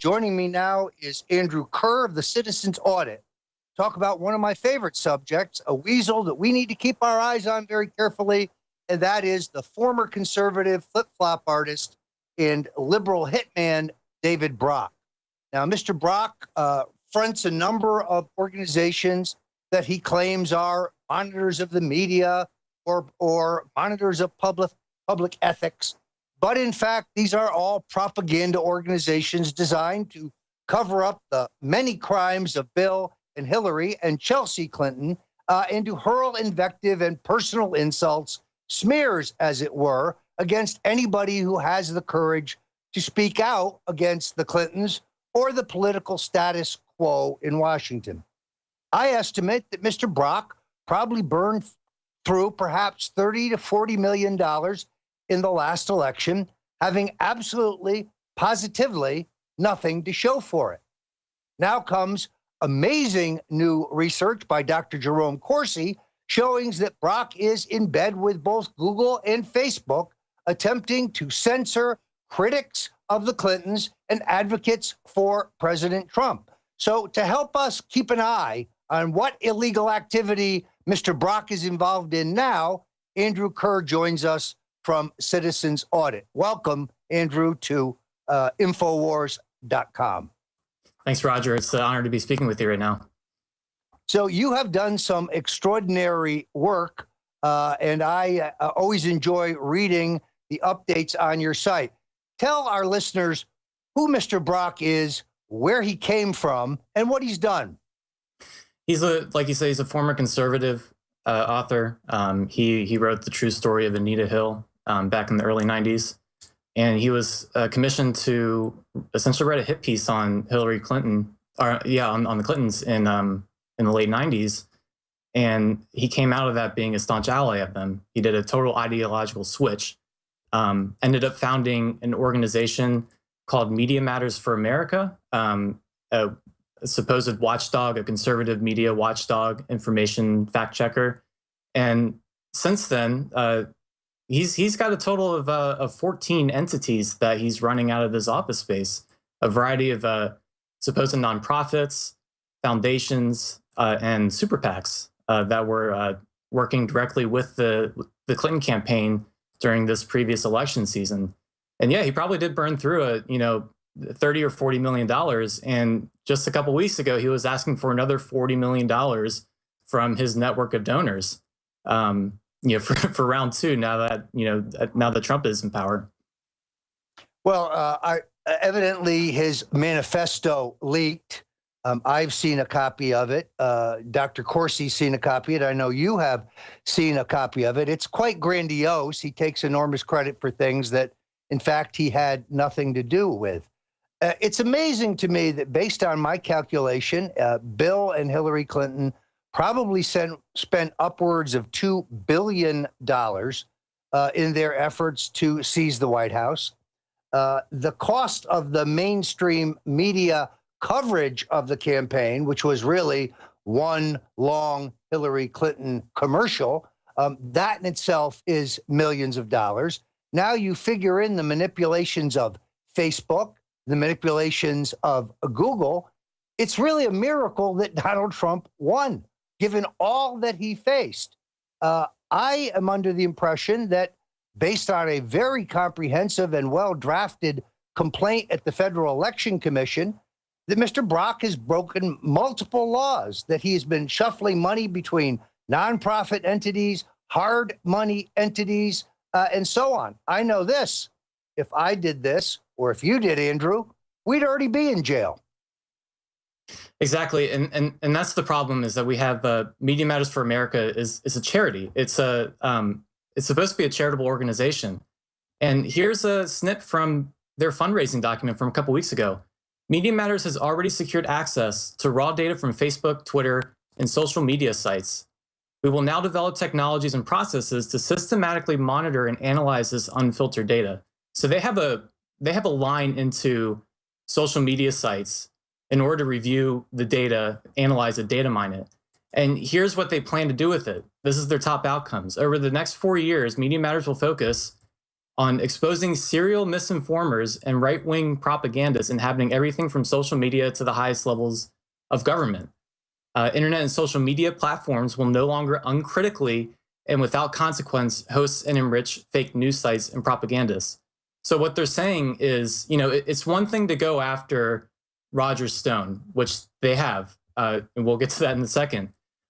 Joining me now is Andrew Kerr of the Citizens Audit. Talk about one of my favorite subjects, a weasel that we need to keep our eyes on very carefully, and that is the former conservative flip-flop artist and liberal hitman, David Brock. Now, Mr. Brock fronts a number of organizations that he claims are monitors of the media or monitors of public ethics. But in fact, these are all propaganda organizations designed to cover up the many crimes of Bill and Hillary and Chelsea Clinton and to hurl invective and personal insults, smears, as it were, against anybody who has the courage to speak out against the Clintons or the political status quo in Washington. I estimate that Mr. Brock probably burned through perhaps $30 to $40 million in the last election, having absolutely, positively nothing to show for it. Now comes amazing new research by Dr. Jerome Corsi showing that Brock is in bed with both Google and Facebook, attempting to censor critics of the Clintons and advocates for President Trump. So to help us keep an eye on what illegal activity Mr. Brock is involved in now, Andrew Kerr joins us from Citizens Audit. Welcome, Andrew, to Infowars.com. Thanks, Roger. It's an honor to be speaking with you right now. So you have done some extraordinary work, and I always enjoy reading the updates on your site. Tell our listeners who Mr. Brock is, where he came from, and what he's done. He's like you say, he's a former conservative author. He wrote The True Story of Anita Hill back in the early 90s. And he was commissioned to essentially write a hit piece on Hillary Clinton, on the Clintons in the late 90s. And he came out of that being a staunch ally of them. He did a total ideological switch, ended up founding an organization called Media Matters for America, a supposed watchdog, a conservative media watchdog, information fact checker. And since then, he's got a total of 14 entities that he's running out of his office space, a variety of supposed nonprofits, foundations, and super PACs that were working directly with the Clinton campaign during this previous election season. And yeah, he probably did burn through $30 or $40 million. And just a couple of weeks ago, he was asking for another $40 million from his network of donors. For round two, now that Trump is in power. Well, evidently his manifesto leaked. I've seen a copy of it. Dr. Corsi's seen a copy of it. I know you have seen a copy of it. It's quite grandiose. He takes enormous credit for things that, in fact, he had nothing to do with. It's amazing to me that based on my calculation, Bill and Hillary Clinton probably spent upwards of $2 billion in their efforts to seize the White House. The cost of the mainstream media coverage of the campaign, which was really one long Hillary Clinton commercial, that in itself is millions of dollars. Now you figure in the manipulations of Facebook, the manipulations of Google. It's really a miracle that Donald Trump won, given all that he faced. I am under the impression that based on a very comprehensive and well-drafted complaint at the Federal Election Commission, that Mr. Brock has broken multiple laws, that he has been shuffling money between nonprofit entities, hard money entities, and so on. I know this. If I did this, or if you did, Andrew, we'd already be in jail. Exactly, and that's the problem, is that we have Media Matters for America is a charity. It's supposed to be a charitable organization, and here's a snip from their fundraising document from a couple weeks ago. Media Matters has already secured access to raw data from Facebook, Twitter, and social media sites. We will now develop technologies and processes to systematically monitor and analyze this unfiltered data. So they have a line into social media sites in order to review the data, analyze it, data mine it. And here's what they plan to do with it. This is their top outcomes. Over the next 4 years, Media Matters will focus on exposing serial misinformers and right-wing propagandists inhabiting everything from social media to the highest levels of government. Internet and social media platforms will no longer uncritically and without consequence host and enrich fake news sites and propagandists. So what they're saying is, it's one thing to go after Roger Stone, which they have, and we'll get to that in a second.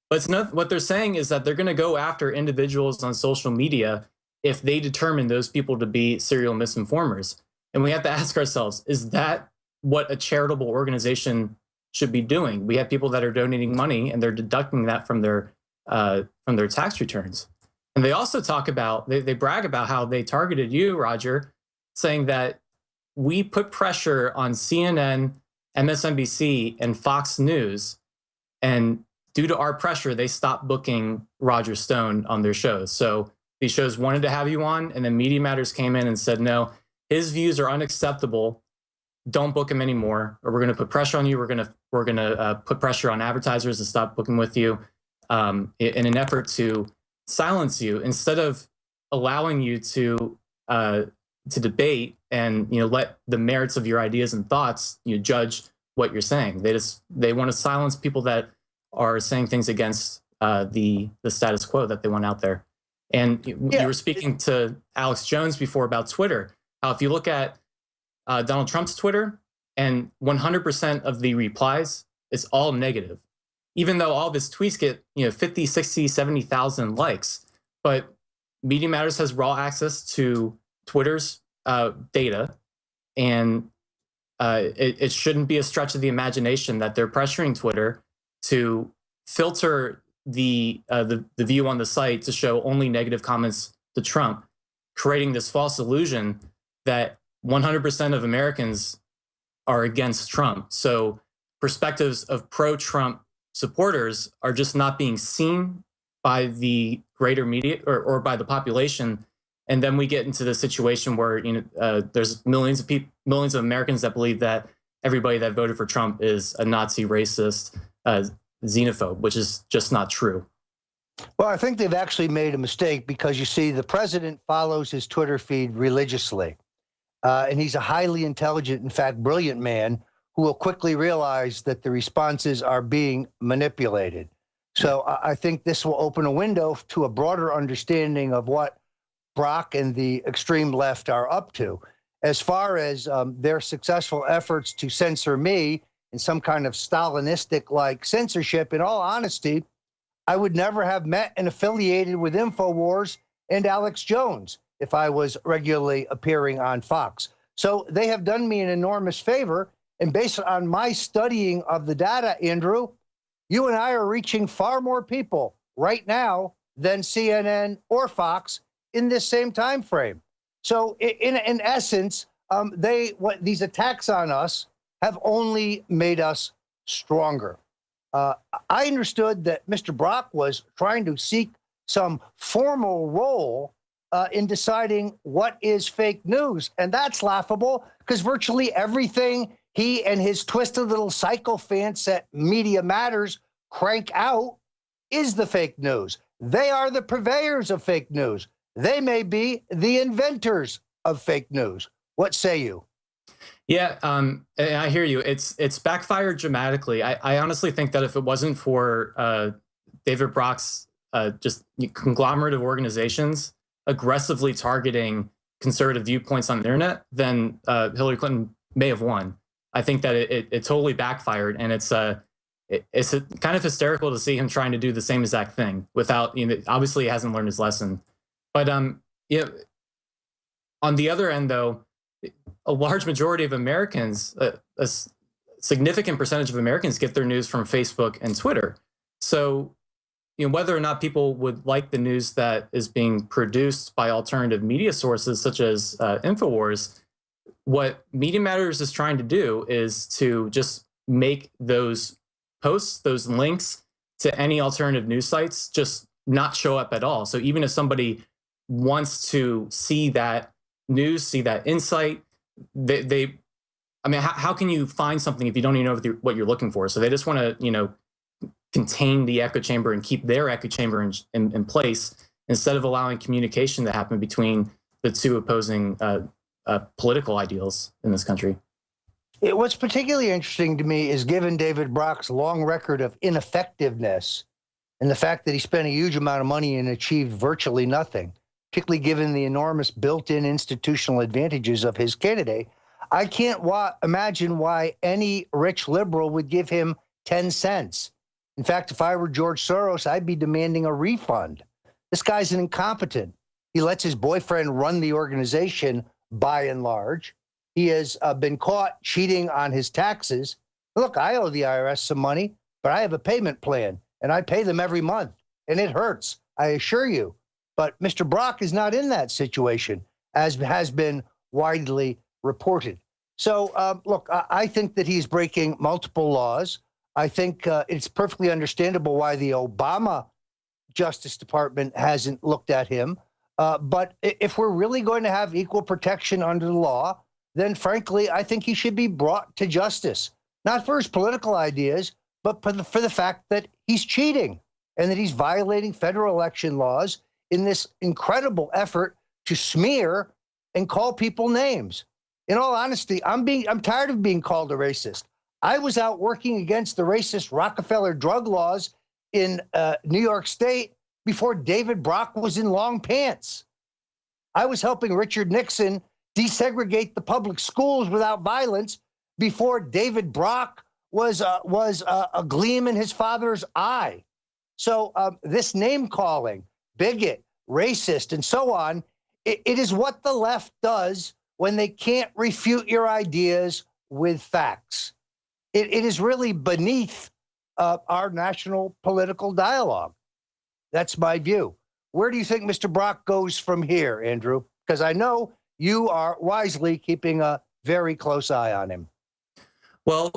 But it's not, what they're saying is that they're going to go after individuals on social media if they determine those people to be serial misinformers. And we have to ask ourselves, is that what a charitable organization should be doing? We have people that are donating money and they're deducting that from their tax returns. And they also talk about, they brag about how they targeted you, Roger, saying that we put pressure on CNN, MSNBC, and Fox News, and due to our pressure, they stopped booking Roger Stone on their shows. So these shows wanted to have you on, and then Media Matters came in and said, no, his views are unacceptable. Don't book him anymore, or we're going to put pressure on you. We're going to put pressure on advertisers to stop booking with you, in an effort to silence you instead of allowing you to debate and let the merits of your ideas and thoughts judge what you're saying. They want to silence people that are saying things against the status quo that they want out there. And you were speaking to Alex Jones before about Twitter. How if you look at Donald Trump's Twitter, and 100% of the replies, it's all negative, even though all of his tweets get 50, 60, 70,000 likes. But Media Matters has raw access to Twitter's data, and it shouldn't be a stretch of the imagination that they're pressuring Twitter to filter the view on the site to show only negative comments to Trump, creating this false illusion that 100% of Americans are against Trump. So perspectives of pro-Trump supporters are just not being seen by the greater media or by the population. And then we get into the situation where there's millions of Americans that believe that everybody that voted for Trump is a Nazi, racist, xenophobe, which is just not true. Well, I think they've actually made a mistake because you see, the president follows his Twitter feed religiously. And he's a highly intelligent, in fact, brilliant man who will quickly realize that the responses are being manipulated. So I think this will open a window to a broader understanding of what Brock and the extreme left are up to. As far as their successful efforts to censor me in some kind of Stalinistic-like censorship, in all honesty, I would never have met and affiliated with InfoWars and Alex Jones if I was regularly appearing on Fox. So they have done me an enormous favor. And based on my studying of the data, Andrew, you and I are reaching far more people right now than CNN or Fox in this same time frame. So in essence, these attacks on us have only made us stronger. I understood that Mr. Brock was trying to seek some formal role in deciding what is fake news. And that's laughable because virtually everything he and his twisted little sycophants at Media Matters crank out is the fake news. They are the purveyors of fake news. They may be the inventors of fake news. What say you? Yeah, I hear you. It's backfired dramatically. I honestly think that if it wasn't for David Brock's just conglomerate of organizations aggressively targeting conservative viewpoints on the internet, then Hillary Clinton may have won. I think that it totally backfired, and it's kind of hysterical to see him trying to do the same exact thing without, obviously he hasn't learned his lesson. But on the other end, though, a large majority of Americans, a significant percentage of Americans get their news from Facebook and Twitter. So, whether or not people would like the news that is being produced by alternative media sources such as InfoWars, what Media Matters is trying to do is to just make those posts, those links to any alternative news sites, just not show up at all. So even if somebody wants to see that news, see that insight, how can you find something if you don't even know what you're looking for? So they just want to, contain the echo chamber and keep their echo chamber in place instead of allowing communication to happen between the two opposing political ideals in this country. What's particularly interesting to me is given David Brock's long record of ineffectiveness and the fact that he spent a huge amount of money and achieved virtually nothing, particularly given the enormous built-in institutional advantages of his candidate, I can't imagine why any rich liberal would give him 10 cents. In fact, if I were George Soros, I'd be demanding a refund. This guy's an incompetent. He lets his boyfriend run the organization by and large. He has been caught cheating on his taxes. Look, I owe the IRS some money, but I have a payment plan, and I pay them every month, and it hurts, I assure you. But Mr. Brock is not in that situation, as has been widely reported. So, look, I think that he's breaking multiple laws. I think it's perfectly understandable why the Obama Justice Department hasn't looked at him. But if we're really going to have equal protection under the law, then frankly, I think he should be brought to justice, not for his political ideas, but for the fact that he's cheating and that he's violating federal election laws in this incredible effort to smear and call people names. In all honesty, I'm tired of being called a racist. I was out working against the racist Rockefeller drug laws in New York State before David Brock was in long pants. I was helping Richard Nixon desegregate the public schools without violence before David Brock was a gleam in his father's eye. So this name calling, bigot, racist, and so on, it is what the left does when they can't refute your ideas with facts. It is really beneath our national political dialogue. That's my view. Where do you think Mr. Brock goes from here, Andrew? Because I know you are wisely keeping a very close eye on him. Well,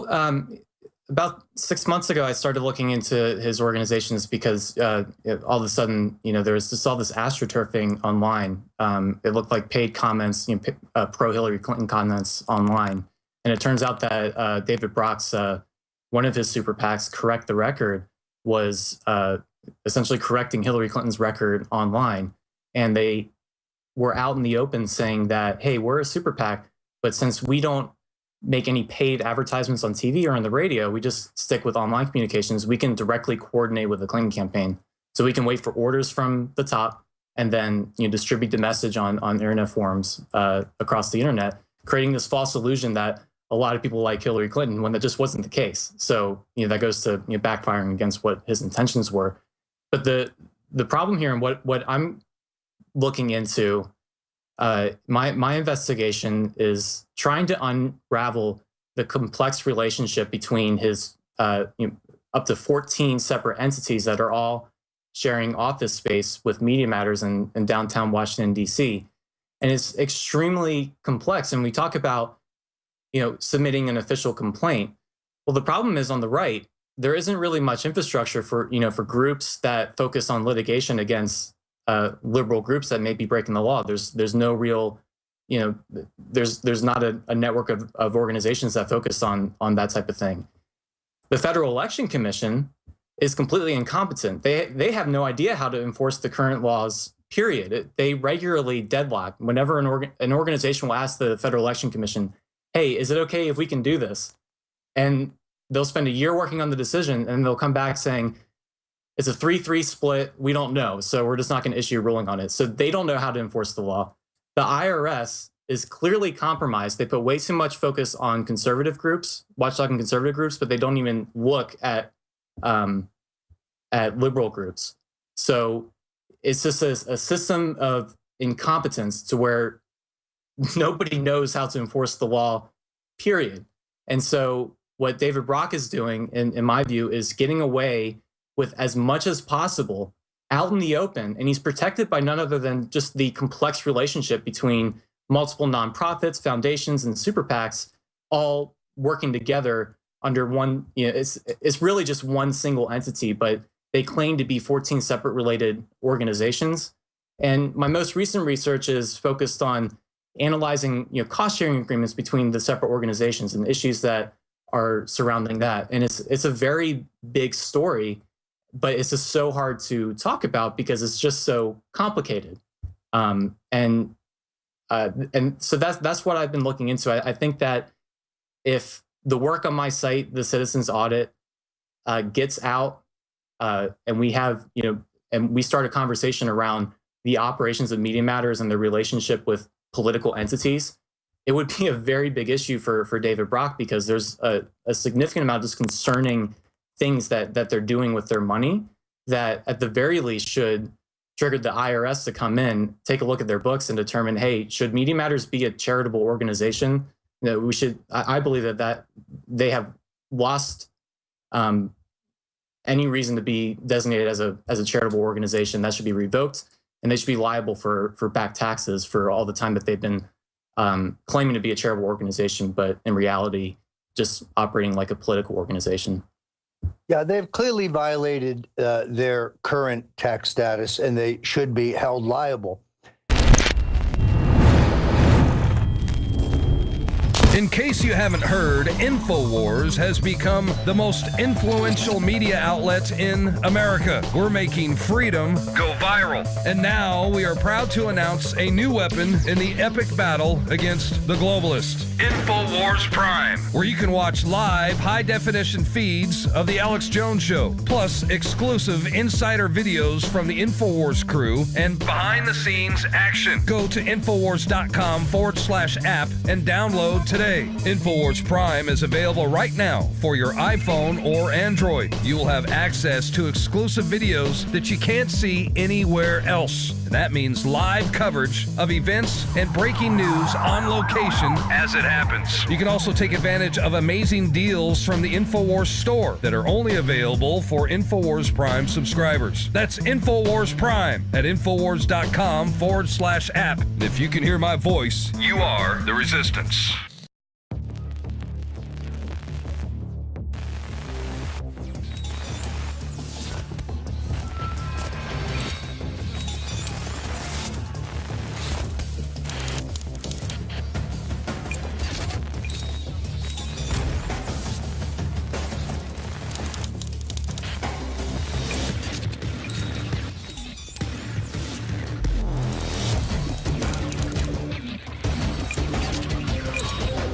about 6 months ago, I started looking into his organizations because all of a sudden, there was just all this astroturfing online. It looked like paid comments, pro Hillary Clinton comments online. And it turns out that David Brock's, one of his super PACs, Correct the Record, was essentially correcting Hillary Clinton's record online. And they were out in the open saying that, hey, we're a super PAC, but since we don't make any paid advertisements on TV or on the radio, we just stick with online communications, we can directly coordinate with the Clinton campaign. So we can wait for orders from the top and then distribute the message on internet forums across the internet, creating this false illusion that a lot of people like Hillary Clinton when that just wasn't the case. So that goes to backfiring against what his intentions were. But the problem here and what I'm looking into, my investigation is trying to unravel the complex relationship between his up to 14 separate entities that are all sharing office space with Media Matters in downtown Washington, D.C. And it's extremely complex. And we talk about submitting an official complaint. Well, the problem is on the right, there isn't really much infrastructure for for groups that focus on litigation against liberal groups that may be breaking the law. There's no real, there's not a network of organizations that focus on that type of thing. The Federal Election Commission is completely incompetent. They have no idea how to enforce the current laws, period. They regularly deadlock. Whenever an organization will ask the Federal Election Commission, hey, is it okay if we can do this? And they'll spend a year working on the decision and they'll come back saying, it's a 3-3 split. We don't know. So we're just not going to issue a ruling on it. So they don't know how to enforce the law. The IRS is clearly compromised. They put way too much focus on conservative groups, watchdog and conservative groups, but they don't even look at liberal groups. So it's just a system of incompetence to where nobody knows how to enforce the law, period. And so what David Brock is doing, in my view, is getting away with as much as possible out in the open. And he's protected by none other than just the complex relationship between multiple nonprofits, foundations, and super PACs all working together under one, it's really just one single entity, but they claim to be 14 separate related organizations. And my most recent research is focused on analyzing cost sharing agreements between the separate organizations and issues that are surrounding that. And it's a very big story, but it's just so hard to talk about because it's just so complicated. And And so that's what I've been looking into. I think that if the work on my site, the Citizens Audit, gets out, and we have, and we start a conversation around the operations of Media Matters and their relationship with political entities, it would be a very big issue for David Brock, because there's a significant amount of just concerning things that they're doing with their money that at the very least should trigger the IRS to come in, take a look at their books and determine, hey, should Media Matters be a charitable organization? We should, I believe that they have lost any reason to be designated as a charitable organization. That should be revoked, and they should be liable for back taxes for all the time that they've been claiming to be a charitable organization, but in reality, just operating like a political organization. Yeah, they've clearly violated their current tax status, and they should be held liable. In case you haven't heard, InfoWars has become the most influential media outlet in America. We're making freedom go viral. And now we are proud to announce a new weapon in the epic battle against the globalists. InfoWars Prime, where you can watch live high-definition feeds of The Alex Jones Show, plus exclusive insider videos from the InfoWars crew and behind-the-scenes action. Go to Infowars.com/app and download today. InfoWars Prime is available right now for your iPhone or Android. You will have access to exclusive videos that you can't see anywhere else. And that means live coverage of events and breaking news on location as it happens. You can also take advantage of amazing deals from the InfoWars store that are only available for InfoWars Prime subscribers. That's InfoWars Prime at Infowars.com/app. And if you can hear my voice, you are the resistance.